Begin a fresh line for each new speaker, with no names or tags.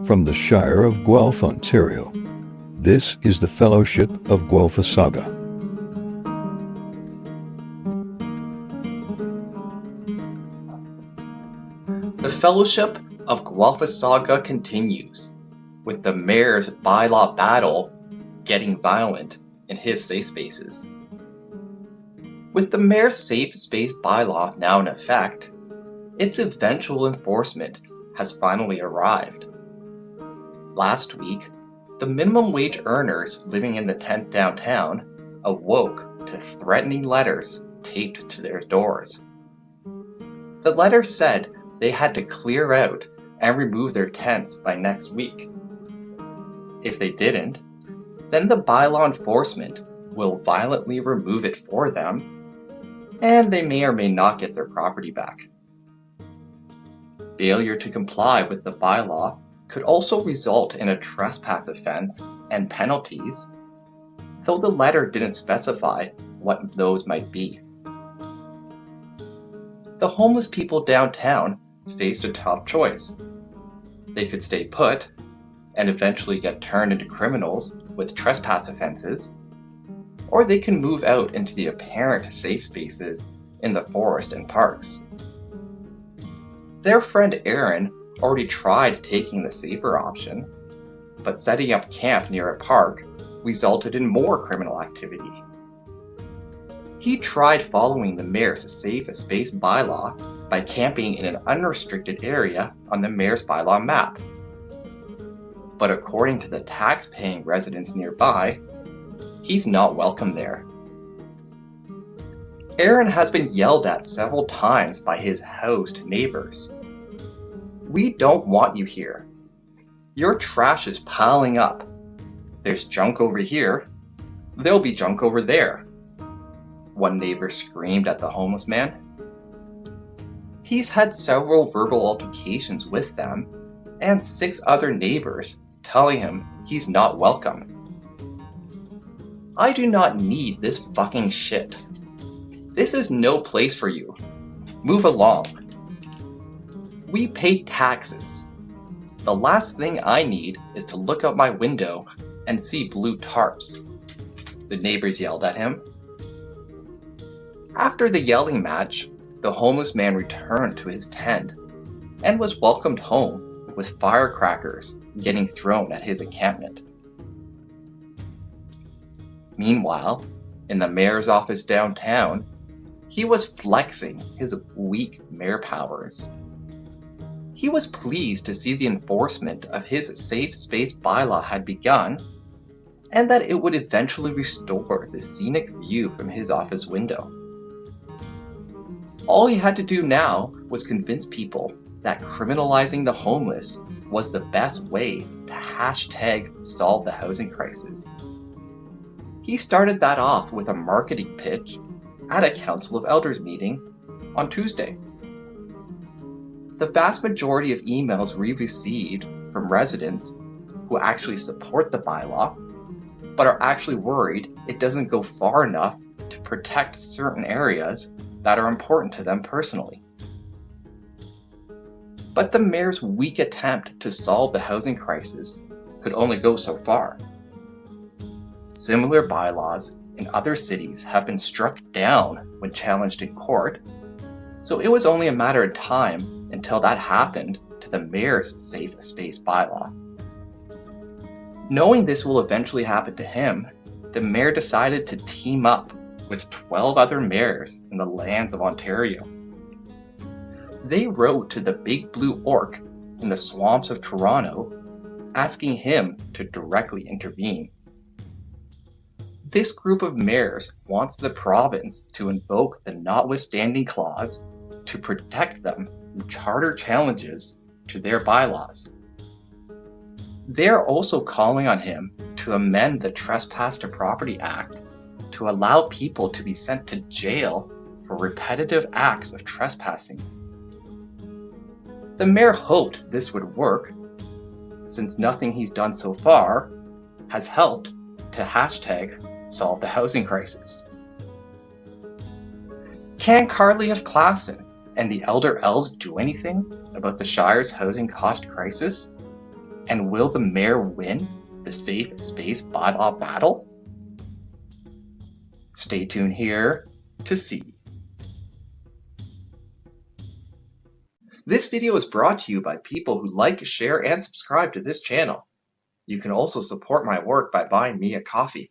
From the Shire of Guelph, Ontario, this is the Fellowship of Guelphissauga.
The Fellowship of Guelphissauga continues, with the mayor's bylaw battle getting violent in his safe spaces. With the mayor's safe space bylaw now in effect, its eventual enforcement has finally arrived. Last week, the minimum wage earners living in the tent downtown awoke to threatening letters taped to their doors. The letters said they had to clear out and remove their tents by next week. If they didn't, then the bylaw enforcement will violently remove it for them, and they may or may not get their property back. Failure to comply with the bylaw could also result in a trespass offense and penalties, though the letter didn't specify what those might be. The homeless people downtown faced a tough choice. They could stay put and eventually get turned into criminals with trespass offenses, or they can move out into the apparent safe spaces in the forest and parks. Their friend Aaron already tried taking the safer option, but setting up camp near a park resulted in more criminal activity. He tried following the mayor's safe space bylaw by camping in an unrestricted area on the mayor's bylaw map. But according to the tax-paying residents nearby, he's not welcome there. Aaron has been yelled at several times by his host neighbors. "We don't want you here. Your trash is piling up. There's junk over here. There'll be junk over there," one neighbor screamed at the homeless man. He's had several verbal altercations with them and 6 other neighbors telling him he's not welcome. "I do not need this fucking shit. This is no place for you. Move along. We pay taxes. The last thing I need is to look out my window and see blue tarps," the neighbors yelled at him. After the yelling match, the homeless man returned to his tent and was welcomed home with firecrackers getting thrown at his encampment. Meanwhile, in the mayor's office downtown, he was flexing his weak mayor powers. He was pleased to see the enforcement of his safe space bylaw had begun, and that it would eventually restore the scenic view from his office window. All he had to do now was convince people that criminalizing the homeless was the best way to #solve the housing crisis. He started that off with a marketing pitch at a Council of Elders meeting on Tuesday. The vast majority of emails we received from residents who actually support the bylaw, but are actually worried it doesn't go far enough to protect certain areas that are important to them personally. But the mayor's weak attempt to solve the housing crisis could only go so far. Similar bylaws in other cities have been struck down when challenged in court, so it was only a matter of time until that happened to the mayor's safe space bylaw. Knowing this will eventually happen to him, the mayor decided to team up with 12 other mayors in the lands of Ontario. They wrote to the Big Blue Orc in the swamps of Toronto, asking him to directly intervene. This group of mayors wants the province to invoke the Notwithstanding clause to protect them from charter challenges to their bylaws. They are also calling on him to amend the Trespass to Property Act to allow people to be sent to jail for repetitive acts of trespassing. The mayor hoped this would work, since nothing he's done so far has helped to #solve the housing crisis. Can Carly of Classen and the Elder Elves do anything about the Shire's housing cost crisis? And will the mayor win the safe space bylaw battle? Stay tuned here to see. This video is brought to you by people who like, share, and subscribe to this channel. You can also support my work by buying me a coffee.